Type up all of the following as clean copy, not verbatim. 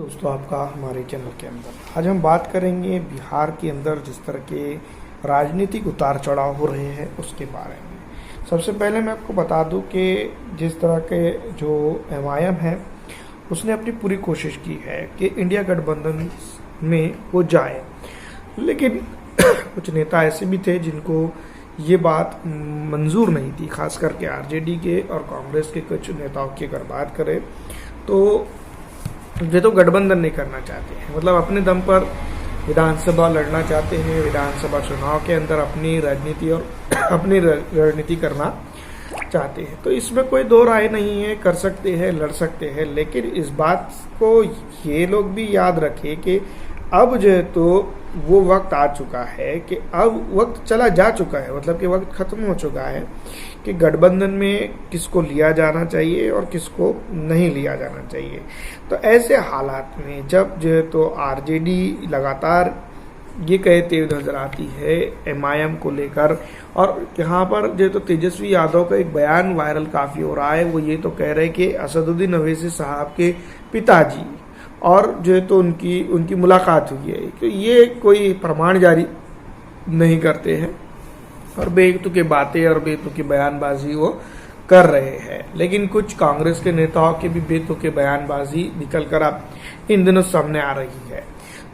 दोस्तों, आपका हमारे चैनल के अंदर आज हम बात करेंगे बिहार के अंदर जिस तरह के राजनीतिक उतार चढ़ाव हो रहे हैं उसके बारे में। सबसे पहले मैं आपको बता दूं कि जिस तरह के जो एमआईएम है उसने अपनी पूरी कोशिश की है कि इंडिया गठबंधन में वो जाए, लेकिन कुछ नेता ऐसे भी थे जिनको ये बात मंजूर नहीं थी, खास करके आरजेडी के और कांग्रेस के कुछ नेताओं की अगर बात करें तो वे तो गठबंधन नहीं करना चाहते हैं, मतलब अपने दम पर विधानसभा लड़ना चाहते हैं, विधानसभा चुनाव के अंदर अपनी राजनीति और अपनी रणनीति करना चाहते हैं। तो इसमें कोई दो राय नहीं है, कर सकते हैं, लड़ सकते हैं, लेकिन इस बात को ये लोग भी याद रखें कि अब जो है तो वो वक्त आ चुका है कि अब वक्त चला जा चुका है, मतलब कि वक्त खत्म हो चुका है कि गठबंधन में किसको लिया जाना चाहिए और किसको नहीं लिया जाना चाहिए। तो ऐसे हालात में जब जो है तो आरजेडी लगातार ये कहते हुए नजर आती है एमआईएम को लेकर, और यहाँ पर जो तो तेजस्वी यादव का एक बयान वायरल काफी हो रहा है। वो ये तो कह रहे हैं कि असदुद्दीन ओवैसी साहब के पिताजी और जो है तो उनकी मुलाकात हुई है, तो ये कोई प्रमाण जारी नहीं करते हैं और बेतुकी बातें और बेतुकी बयानबाजी वो कर रहे हैं। लेकिन कुछ कांग्रेस के नेताओं की भी बेतुकी बयानबाजी निकल कर अब इन दिनों सामने आ रही है।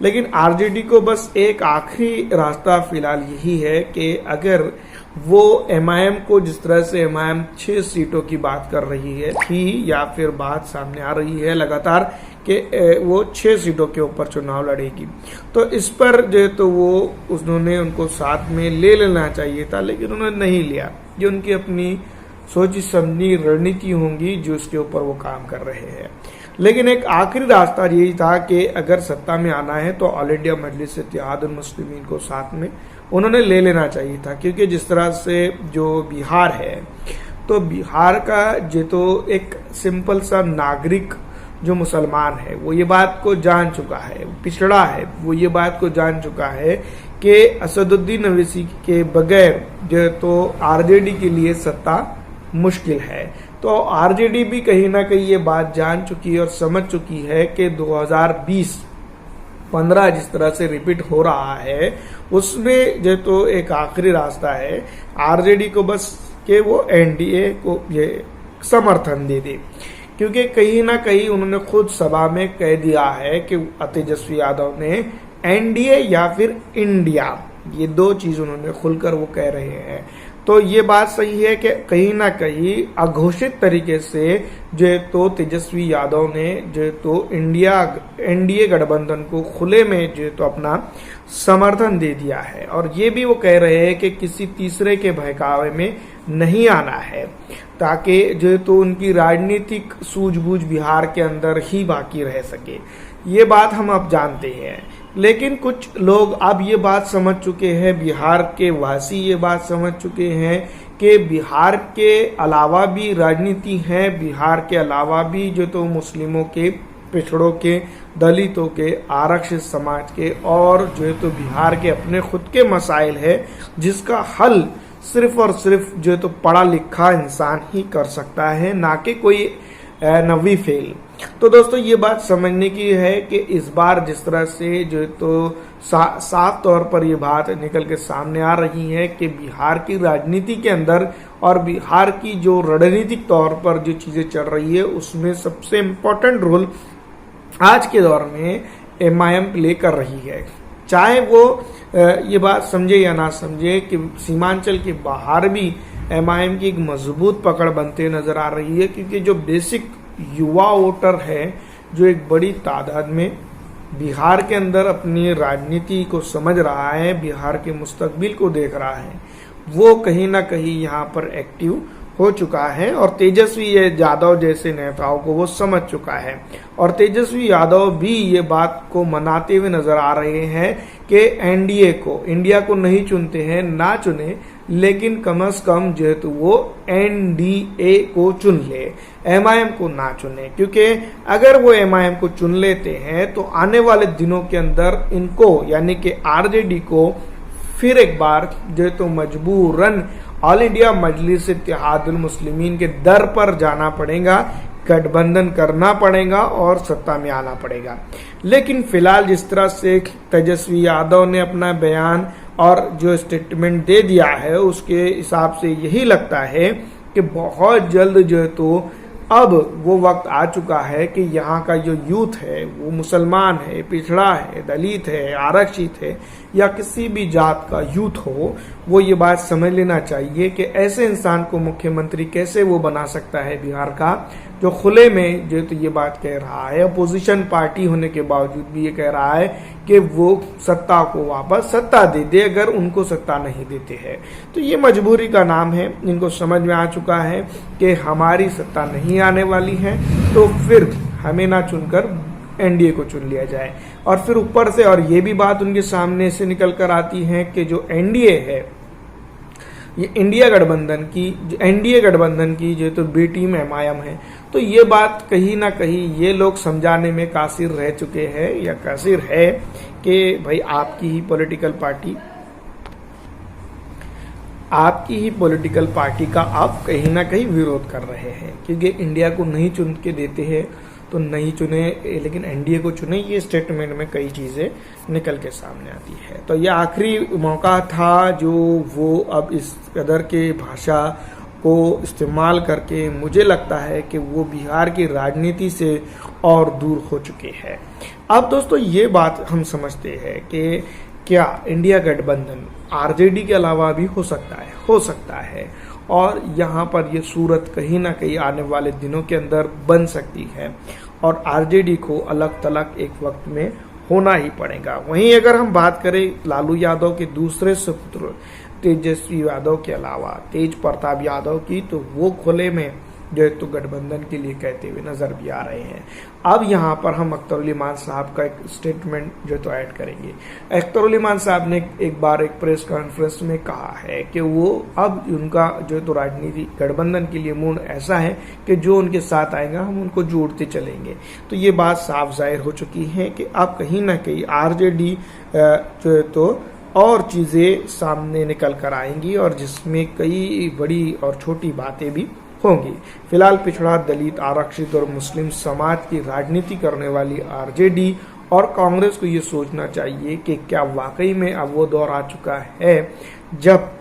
लेकिन आरजेडी को बस एक आखिरी रास्ता फिलहाल यही है कि अगर वो एमआईएम को, जिस तरह से एमआईएम 6 सीटों की बात कर रही है थी, या फिर बात सामने आ रही है लगातार कि वो 6 सीटों के ऊपर चुनाव लड़ेगी, तो इस पर जो है तो वो उन्होंने उनको साथ में ले लेना चाहिए था, लेकिन उन्होंने नहीं लिया। ये उनकी अपनी सोची समझी रणनीति होंगी जो उसके ऊपर वो काम कर रहे हैं। लेकिन एक आखिरी रास्ता यही था कि अगर सत्ता में आना है तो ऑल इंडिया मजलिस इत्तेहादुल मुस्लिमीन को साथ में उन्होंने ले लेना चाहिए था, क्योंकि जिस तरह से जो बिहार है, तो बिहार का जो तो एक सिंपल सा नागरिक जो मुसलमान है वो ये बात को जान चुका है, पिछड़ा है, वो ये बात को जान चुका है कि असदुद्दीन ओवैसी के बगैर जो तो आरजेडी के लिए सत्ता मुश्किल है। तो आरजेडी भी कहीं ना कहीं ये बात जान चुकी है और समझ चुकी है कि 2020-15 जिस तरह से रिपीट हो रहा है उसमें जो तो एक आखिरी रास्ता है आरजेडी को, बस कि वो एनडीए को ये समर्थन दे दे, क्योंकि कहीं ना कहीं उन्होंने खुद सभा में कह दिया है कि तेजस्वी यादव ने एनडीए या फिर इंडिया, ये दो चीज उन्होंने खुलकर वो कह रहे हैं। तो ये बात सही है कि कहीं ना कहीं अघोषित तरीके से जो तो तेजस्वी यादव ने जो तो एनडीए गठबंधन को खुले में जो तो अपना समर्थन दे दिया है, और ये भी वो कह रहे हैं कि किसी तीसरे के बहकावे में नहीं आना है, ताकि जो तो उनकी राजनीतिक सूझबूझ बिहार के अंदर ही बाकी रह सके। ये बात हम अब जानते हैं, लेकिन कुछ लोग अब ये बात समझ चुके हैं, बिहार के वासी ये बात समझ चुके हैं कि बिहार के अलावा भी राजनीति है, बिहार के अलावा भी जो तो मुस्लिमों के, पिछड़ों के, दलितों के, आरक्षित समाज के, और जो है तो बिहार के अपने खुद के मसाइल है जिसका हल सिर्फ और सिर्फ जो तो पढ़ा लिखा इंसान ही कर सकता है, ना कि कोई नवी फेल। तो दोस्तों, ये बात समझने की है कि इस बार जिस तरह से जो तो साफ तौर पर ये बात निकल के सामने आ रही है कि बिहार की राजनीति के अंदर और बिहार की जो रणनीतिक तौर पर जो चीजें चल रही है उसमें सबसे इम्पोर्टेंट रोल आज के दौर में एमआईएम प्ले कर रही है। चाहे वो ये बात समझे या ना समझे कि सीमांचल के बाहर भी एमआईएम की एक मजबूत पकड़ बनते नजर आ रही है, क्योंकि जो बेसिक युवा वोटर है जो एक बड़ी तादाद में बिहार के अंदर अपनी राजनीति को समझ रहा है, बिहार के मुस्तकबिल को देख रहा है, वो कहीं ना कहीं यहाँ पर एक्टिव हो चुका है, और तेजस्वी यादव जैसे नेताओं को वो समझ चुका है। और तेजस्वी यादव भी ये बात को मनाते हुए नजर आ रहे हैं कि एनडीए को, इंडिया को नहीं चुनते हैं, ना चुने, लेकिन कम से कम जो है तो वो एनडीए को चुन ले, एमआईएम को ना चुने, क्योंकि अगर वो एमआईएम को चुन लेते हैं तो आने वाले दिनों के अंदर इनको, यानी कि आरजेडी को फिर एक बार जो है तो मजबूरन ऑल इंडिया मजलिस इत्तेहादुल मुस्लिमीन के दर पर जाना पड़ेगा, गठबंधन करना पड़ेगा और सत्ता में आना पड़ेगा। लेकिन फिलहाल जिस तरह से तेजस्वी यादव ने अपना बयान और जो स्टेटमेंट दे दिया है, उसके हिसाब से यही लगता है कि बहुत जल्द जो है तो अब वो वक्त आ चुका है कि यहाँ का जो यूथ है, वो मुसलमान है, पिछड़ा है, दलित है, आरक्षित है या किसी भी जात का यूथ हो, वो ये बात समझ लेना चाहिए कि ऐसे इंसान को मुख्यमंत्री कैसे वो बना सकता है बिहार का, जो खुले में जो तो ये बात कह रहा है, अपोजिशन पार्टी होने के बावजूद भी ये कह रहा है कि वो सत्ता को वापस सत्ता दे दे अगर उनको सत्ता नहीं देते हैं। तो ये मजबूरी का नाम है। इनको समझ में आ चुका है कि हमारी सत्ता नहीं आने वाली है, तो फिर हमें ना चुनकर एनडीए को चुन लिया जाए। और फिर ऊपर से और ये भी बात उनके सामने से निकल कर आती है कि जो एनडीए है, ये एनडीए गठबंधन की जो तो बी टीम एमआईएम है। तो ये बात कहीं ना कहीं ये लोग समझाने में कासिर रह चुके हैं या कासिर है कि भाई आपकी ही पॉलिटिकल पार्टी का आप कहीं ना कहीं विरोध कर रहे हैं, क्योंकि इंडिया को नहीं चुन के देते हैं तो नहीं चुने, लेकिन एनडीए को चुने। ये स्टेटमेंट में कई चीजें निकल के सामने आती है। तो ये आखिरी मौका था जो वो अब इस कदर के भाषा को इस्तेमाल करके मुझे लगता है कि वो बिहार की राजनीति से और दूर हो चुके हैं। अब दोस्तों ये बात हम समझते हैं कि क्या इंडिया गठबंधन आरजेडी के अलावा भी हो सकता है और यहाँ पर ये सूरत कहीं ना कहीं आने वाले दिनों के अंदर बन सकती है और आरजेडी को अलग थलग एक वक्त में होना ही पड़ेगा। वहीं अगर हम बात करें लालू यादव के दूसरे सुपुत्र तेजस्वी यादव के अलावा तेज प्रताप यादव की, तो वो खुले में जो है तो गठबंधन के लिए कहते हुए नजर भी आ रहे हैं। अब यहाँ पर हम अख्तरुल इमान साहब का एक स्टेटमेंट जो तो ऐड करेंगे। अख्तरुल इमान साहब ने एक बार एक प्रेस कॉन्फ्रेंस में कहा है कि वो अब उनका जो तो राजनीति गठबंधन के लिए मूड ऐसा है कि जो उनके साथ आएगा हम उनको जोड़ते चलेंगे। तो ये बात साफ जाहिर हो चुकी है कि अब कहीं ना कहीं आरजेडी जो है तो और चीजें सामने निकल कर आएंगी और जिसमें कई बड़ी और छोटी बातें भी होंगी। फिलहाल पिछड़ा, दलित, आरक्षित और मुस्लिम समाज की राजनीति करने वाली आरजेडी और कांग्रेस को ये सोचना चाहिए कि क्या वाकई में अब वो दौर आ चुका है जब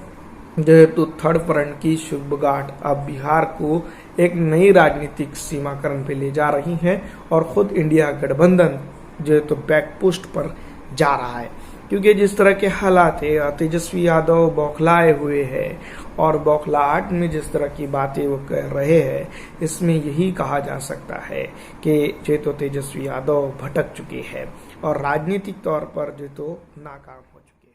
जो है तो थर्ड फ्रंट की शुभगांठ अब बिहार को एक नई राजनीतिक सीमाकरण पे ले जा रही है और खुद इंडिया गठबंधन जो है तो बैकपोस्ट पर जा रहा है। क्योंकि जिस तरह के हालात है, तेजस्वी यादव बौखलाए हुए हैं और बौखलाहट में जिस तरह की बातें वो कर रहे हैं, इसमें यही कहा जा सकता है कि जो तो तेजस्वी यादव भटक चुके हैं और राजनीतिक तौर पर जो तो नाकाम हो चुके हैं।